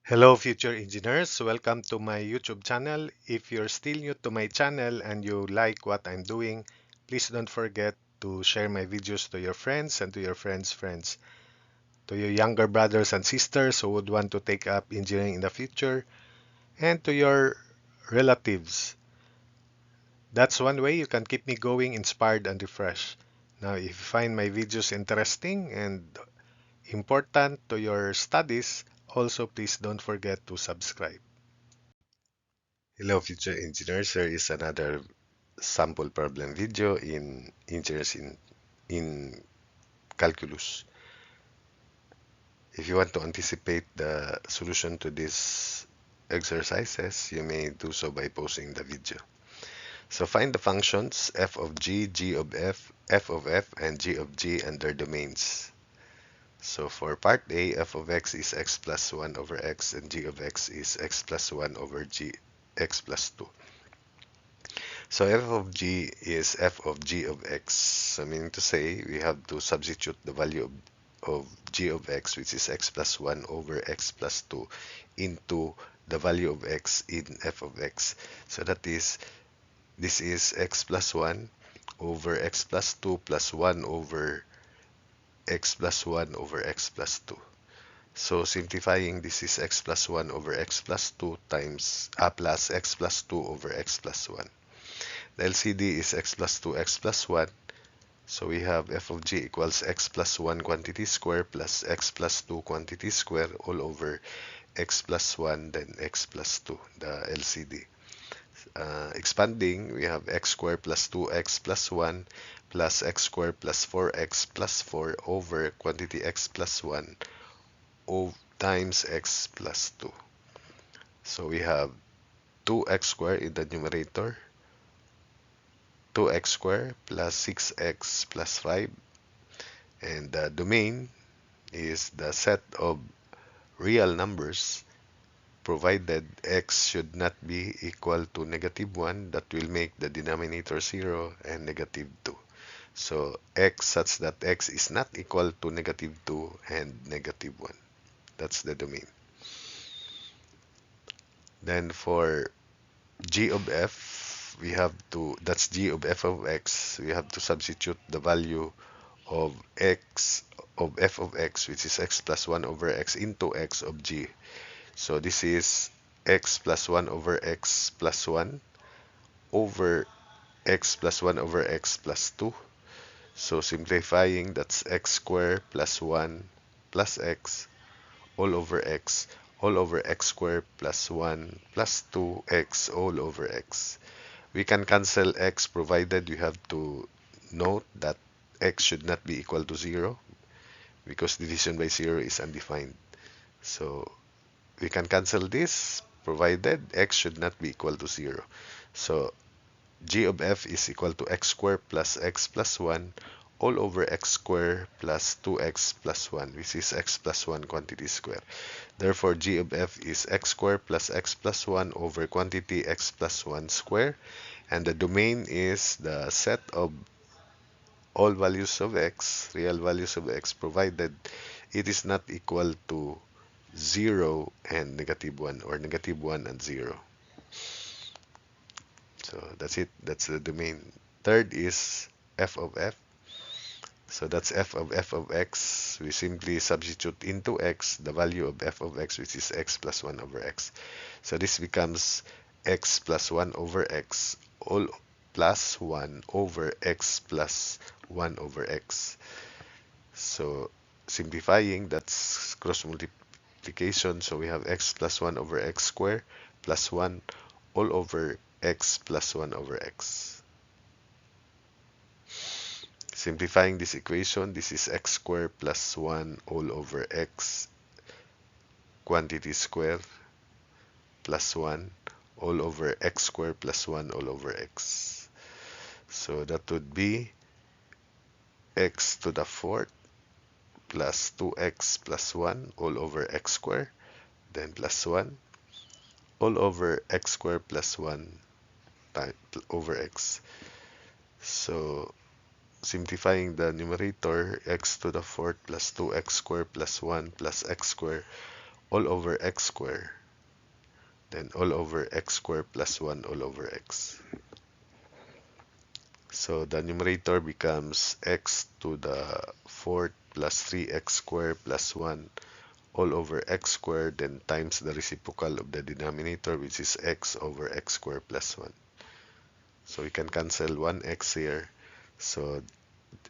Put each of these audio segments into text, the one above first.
Hello, future engineers. Welcome to my YouTube channel. If you're still new to my channel and you like what I'm doing, please don't forget to share my videos to your friends and to your friends' friends, to your younger brothers and sisters who would want to take up engineering in the future, and to your relatives. That's one way you can keep me going, inspired, and refreshed. Now, if you find my videos interesting and important to your studies, also please don't forget to subscribe. Hello, future engineers. Here is another sample problem video in engineers in calculus. If you want to anticipate the solution to these exercises, you may do so by pausing the video. So find the functions f of g, g of f of f, and g of g and their domains. So for part A, f of x is x plus 1 over x, and g of x is x plus 1 over g, x plus 2. So f of g is f of g of x. So meaning to say we have to substitute the value of g of x, which is x plus 1 over x plus 2, into the value of x in f of x. So that is, this is x plus 1 over x plus 2 plus 1 over x plus 1 over x plus 2. So simplifying, this is x plus 1 over x plus 2 times plus x plus 2 over x plus 1. The LCD is x plus 2, x plus 1. So we have f of g equals x plus 1 quantity square plus x plus 2 quantity square all over x plus 1 then x plus 2, the LCD. Expanding, we have x squared plus 2x plus 1 plus x squared plus 4x plus 4 over quantity x plus 1 times x plus 2. So we have 2x squared in the numerator, 2x squared plus 6x plus 5, and the domain is the set of real numbers provided x should not be equal to -1. That will make the denominator 0 and -2. So x such that x is not equal to -2 and -1. That's the domain. Then for g of f, we have to, that's g of f of x, we have to substitute the value of x of f of x, which is x plus 1 over x, into x of g. So this is x plus 1 over x plus 1 over x plus 1 over x plus 2. So simplifying, that's x squared plus 1 plus x all over x all over x squared plus 1 plus 2x all over x. We can cancel x provided you have to note that x should not be equal to 0 because division by 0 is undefined. So we can cancel this provided x should not be equal to 0. So g of f is equal to x squared plus x plus 1 all over x squared plus 2x plus 1, which is x plus 1 quantity square. Therefore, g of f is x squared plus x plus 1 over quantity x plus 1 square. And the domain is the set of all values of x, real values of x, provided it is not equal to 0 and -1, or -1 and 0. So that's it. That's the domain. Third is f of f. So that's f of x. We simply substitute into x the value of f of x, which is x plus 1 over x. So this becomes x plus 1 over x all plus 1 over x plus 1 over x. So simplifying, that's cross multiplication. So we have x plus 1 over x squared plus 1 all over x plus 1 over x. Simplifying this equation, this is x squared plus 1 all over x quantity square plus 1 all over x squared plus 1 all over x. So that would be x to the fourth plus 2x plus 1 all over x squared, then plus 1 all over x squared plus 1 over x. So simplifying the numerator, x to the fourth plus 2x squared plus 1 plus x squared all over x square, then all over x square plus 1 all over x. So the numerator becomes x to the fourth plus 3x squared plus 1 all over x squared, then times the reciprocal of the denominator, which is x over x squared plus 1. So we can cancel 1x here. So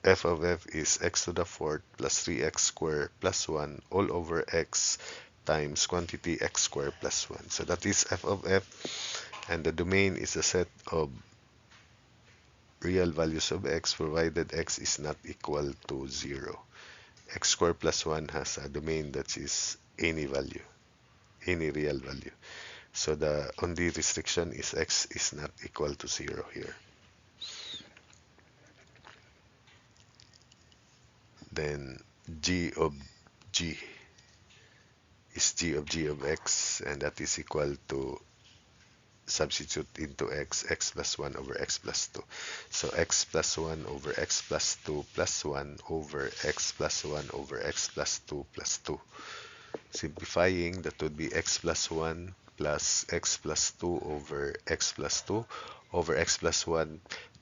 f of f is x to the fourth plus 3x squared plus 1 all over x times quantity x squared plus 1. So that is f of f, and the domain is a set of real values of x provided x is not equal to 0. X squared plus 1 has a domain that is any value, any real value. So the only restriction is x is not equal to 0 here. Then g of g is g of x, and that is equal to, substitute into x plus 1 over x plus 2. So x plus 1 over x plus 2 plus 1 over x plus 1 over x plus 2 plus 2. Simplifying, that would be x plus 1 plus x plus 2 over x plus 2 over x plus 1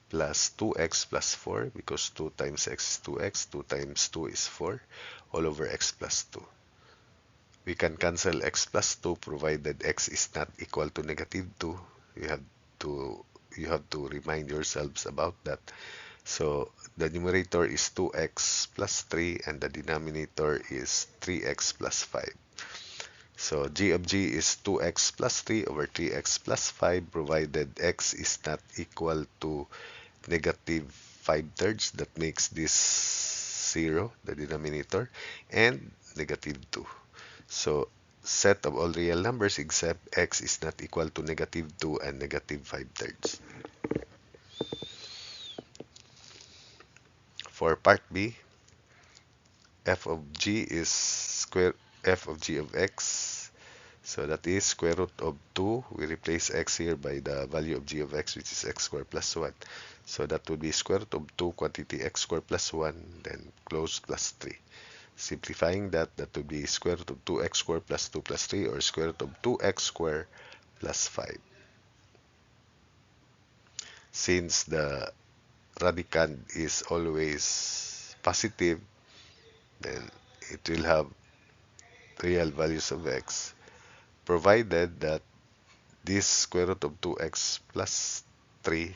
plus 2x plus 4, because 2 times x is 2x, 2 times 2 is 4, all over x plus 2. We can cancel x plus 2 provided x is not equal to negative 2. You have to you have to remind yourselves about that. So the numerator is 2x plus 3 and the denominator is 3x plus 5. So g of g is 2x plus 3 over 3x plus 5 provided x is not equal to negative 5 thirds. That makes this 0, the denominator, and negative 2. So set of all real numbers except x is not equal to negative 2 and negative 5 thirds. For part B, f of g is square f of g of x. So that is square root of 2. We replace x here by the value of g of x, which is x squared plus 1. So that would be square root of 2 quantity x squared plus 1, then close plus 3. Simplifying that, that would be square root of 2x squared plus 2 plus 3, or square root of 2x squared plus 5. Since the radicand is always positive, then it will have real values of x, provided that this square root of 2x plus 3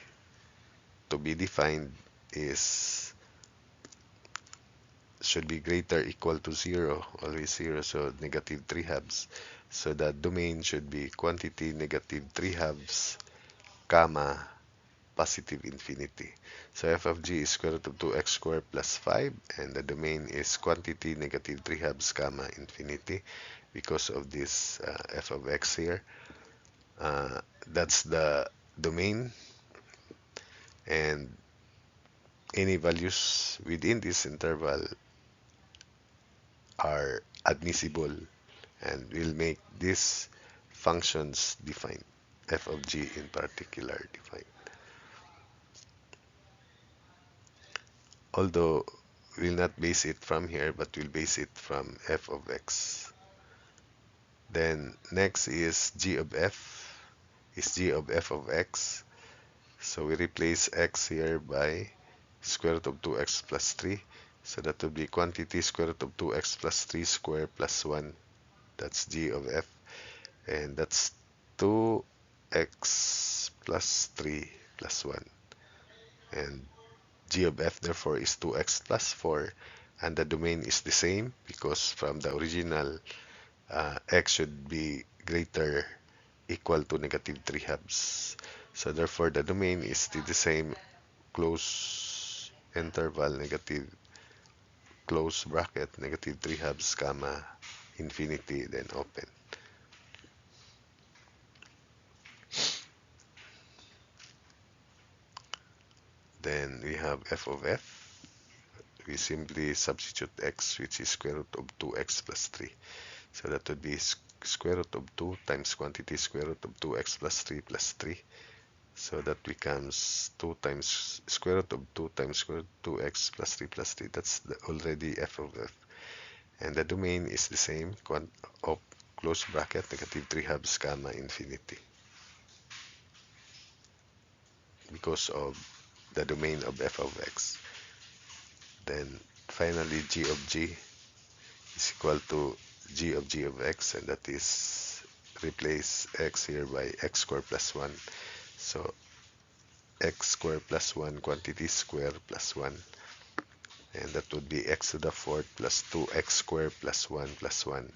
to be defined is should be greater equal to 0, always 0, so negative 3 halves. So the domain should be quantity negative 3 halves, comma, positive infinity. So f of g is square root of 2x squared plus 5, and the domain is quantity negative 3 halves, comma, infinity, because of this f of x here. That's the domain, and any values within this interval are admissible and will make these functions defined, f of g in particular defined. Although we'll not base it from here, but we'll base it from f of x. Then next is g of f, is g of f of x. So we replace x here by square root of 2x plus 3. So that would be quantity square root of 2x plus 3 squared plus 1. That's g of f. And that's 2x plus 3 plus 1. And g of f therefore is 2x plus 4. And the domain is the same because from the original x should be greater equal to negative 3 halves. So therefore the domain is still the same, close interval, negative close bracket, negative 3 halves, comma, infinity, then open. Then we have f of f. We simply substitute x, which is square root of 2x plus 3. So that would be square root of 2 times quantity square root of 2x plus 3 plus 3. So that becomes 2 times square root of 2 times square root of 2x plus 3 plus 3. That's already f of f. And the domain is the same, close bracket, negative 3 halves gamma infinity, because of the domain of f of x. Then finally g of g is equal to g of x, and that is replace x here by x squared plus 1. So x squared plus 1 quantity square plus 1, and that would be x to the fourth plus 2x squared plus 1 plus 1.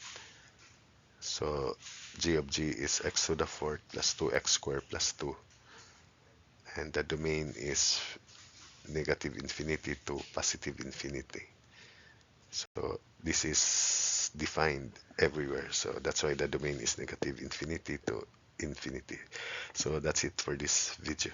So g of g is x to the fourth plus 2x squared plus 2, and the domain is negative infinity to positive infinity. So this is defined everywhere. So that's why the domain is negative infinity to infinity. So that's it for this video.